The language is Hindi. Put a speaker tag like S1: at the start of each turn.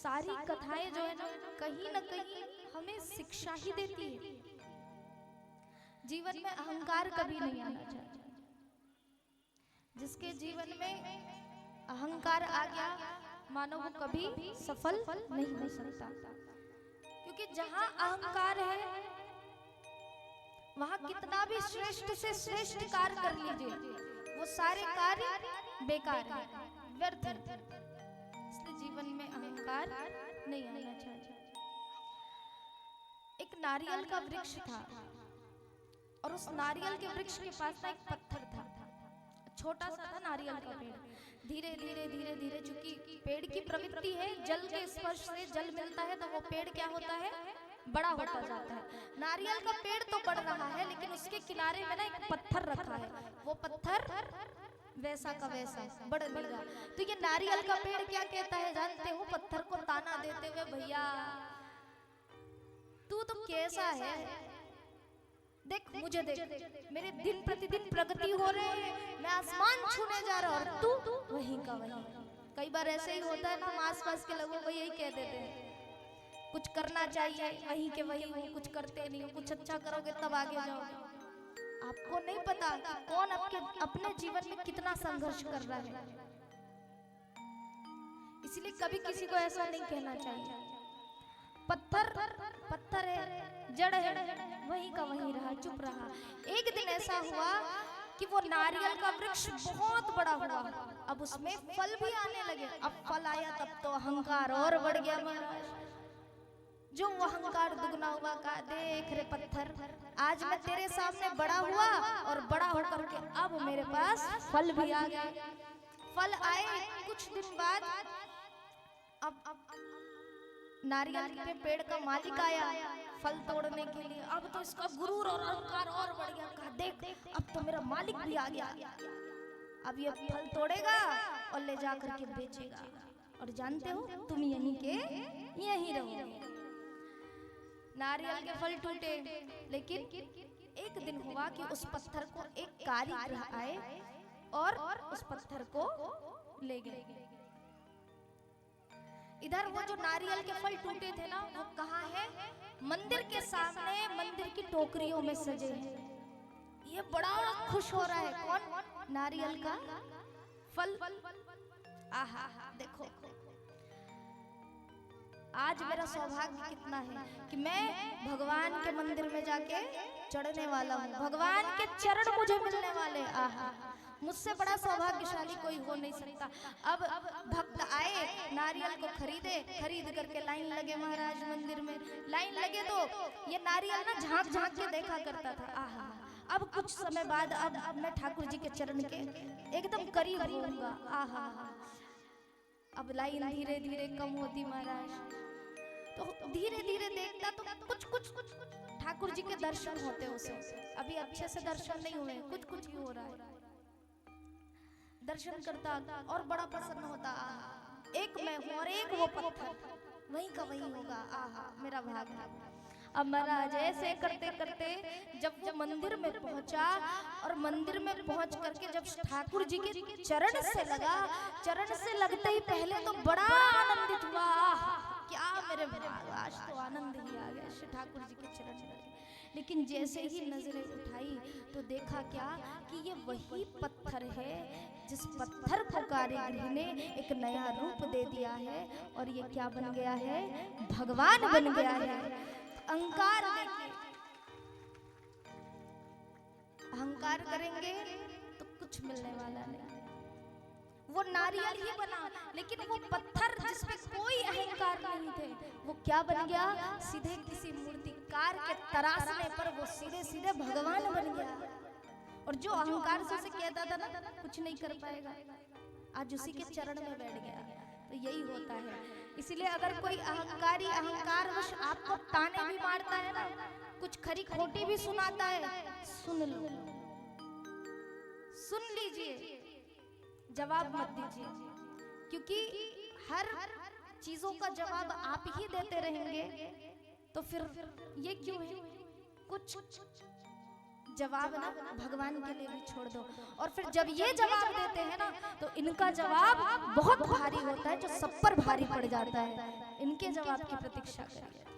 S1: सारी कथाएं जो है ना कहीं हमें शिक्षा ही देती है। जीवन में अहंकार कभी नहीं आना चाहिए। जिसके जीवन में अहंकार आ गया मानो वो कभी सफल नहीं हो सकता, क्योंकि जहां अहंकार है वहां कितना भी श्रेष्ठ से श्रेष्ठ कार्य कर लीजिए वो सारे कार्य बेकार है, व्यर्थ है। इसलिए जीवन में अहंकार नहीं आना चाहिए। एक नारियल का वृक्ष था और उस नारियल के वृक्ष के पास ना एक पत्थर था, छोटा सा था नारियल का पेड़। धीरे धीरे धीरे धीरे चूंकि पेड़ की प्रवृत्ति है, जल के स्पर्श से जल मिलता है तो वो पेड़ क्या होता है, बड़ा होता जाता है। नारियल का पेड़ तो बढ़ रहा है लेकिन उसके किनारे में ना एक पत्थर रखा है, वो पत्थर वैसा का वैसा बढ़ नहीं रहा। तो ये नारियल का पेड़ क्या कहता है जानते हो, पत्थर को ताना देते हुए, भैया तू तो कैसा है, देख मुझे देख, मेरे दिन प्रतिदिन प्रगति हो रहे है, मैं आसमान छूने जा रहा हूँ और तू वहीं का वहीं। कई बार ऐसे ही होता है ना, हम आसपास के लोगों को यही कह देते हैं कुछ करना चाहिए वहीं के वहीं हो, कुछ करते नहीं हो, कुछ अच्छा करोगे तब आगे जाओगे। आपको नहीं पता कि कौन अपने जीवन में कितना संघर्ष कर रहा है। इसलिए कभी किसी को ऐसा नहीं कहना चाहिए। पत्थर है, जड़ है, वहीं का वहीं रहा, चुप रहा। एक दिन ऐसा हुआ कि वो नारियल का वृक्ष बहुत बड़ा हुआ, अब उसमें फल भी आने लगे। अब फल आया तब तो अहंकार और बढ़ गया महाराज। जो वो अहंकार दुगना हुआ, का देख रे पत्थर, आज मैं तेरे सामने बड़ा हुआ और बड़ा होकर के अब मेरे पास फल भी आ गए। फल आए कुछ दिन बाद, अब नारियल के पेड़ का मालिक आया फल तोड़ने के लिए। अब तो इसका गुरूर और अहंकार और बढ़ गया, कहा देख अब तो मेरा मालिक भी आ गया, अब ये फल तोड़ेगा और ले जाकर के बेचेगा, और जानते हो तुम यहीं के यहीं रहोगे। नारियल के फल टूटे, लेकिन एक दिन हुआ कि उस पत्थर को एक कारीगर आए और उस पत्थर को ले गए। इधर वो जो नारियल के फल टूटे थे ना, वो कहाँ है, मंदिर के सामने मंदिर की टोकरियों में सजे हैं। ये बड़ा खुश हो रहा है, कौन, नारियल का फल। आहा देखो आज मेरा सौभाग्य कितना है कि मैं भगवान के मंदिर में जाके चढ़ने वाला हूँ, भगवान के चरण मुझे मिलने वाले। आहा मुझसे बड़ा सौभाग्यशाली कोई हो नहीं सकता। अब भक्त आए, नारियल को खरीद करके लाइन लगे महाराज मंदिर में। लाइन लगे तो ये नारियल ना झांक झांक के देखा करता था। आहा अब कुछ समय बाद अब मैं ठाकुर जी के चरण के एकदम करीब होऊंगा। आहा अब लाइन धीरे धीरे कम होती महाराज, तो धीरे धीरे देखता तो कुछ ठाकुर जी के दर्शन होते उसे। अभी अच्छे से दर्शन नहीं हुए, कुछ ही हो रहा है। दर्शन करता और बड़ा प्रसन्न होता, एक मैं हूँ और एक वो पत्थर वहीं का वहीं होगा। आहा मेरा भाग है। अब महाराज ऐसे करते करते जब वो मंदिर में पहुंचा और मंदिर में पहुंच करके जब ठाकुर जी के चरण से लगा, चरण से लगते ही पहले तो बड़ा आनंदित हुआ, क्या मेरे भाग, आज तो आनंद ही आ गया श्री ठाकुर जी के चरण लगे। लेकिन जैसे ही नजरें उठाई तो देखा क्या कि ये वही पत्थर है जिस पत्थर को कारीगर ने एक नया रूप दे दिया है, और ये क्या बन गया है, भगवान बन गया है। अहंकार देखिए, अहंकार करेंगे तो कुछ मिलने वाला नहीं। वो नारियल ही बना, लेकिन वो पत्थर जिसपे कोई अहंकार नहीं थे वो क्या बन गया, सीधे किसी मूर्तिकार के तराशने पर वो सीधे सीधे भगवान बन गया। और जो अहंकार से उसे कहता था ना कुछ नहीं कर पाएगा, आज उसी के चरण में बैठ गया। तो यही होता है। इसीलिए अगर कोई अहंकारी अहंकारवश आपको ताने भी मारता है ना, कुछ खरी खोटी भी सुनाता है, सुन लो, सुन लीजिए, जवाब मत दीजिए, क्योंकि हर चीजों का जवाब आप ही देते रहेंगे तो फिर ये क्यों है। कुछ जवाब ना भगवान के लिए भी छोड़ दो। और फिर जब ये जवाब देते हैं ना तो इनका जवाब बहुत भारी होता है, जो सब पर भारी पड़ जाता है। इनके जवाब की प्रतीक्षा करिए।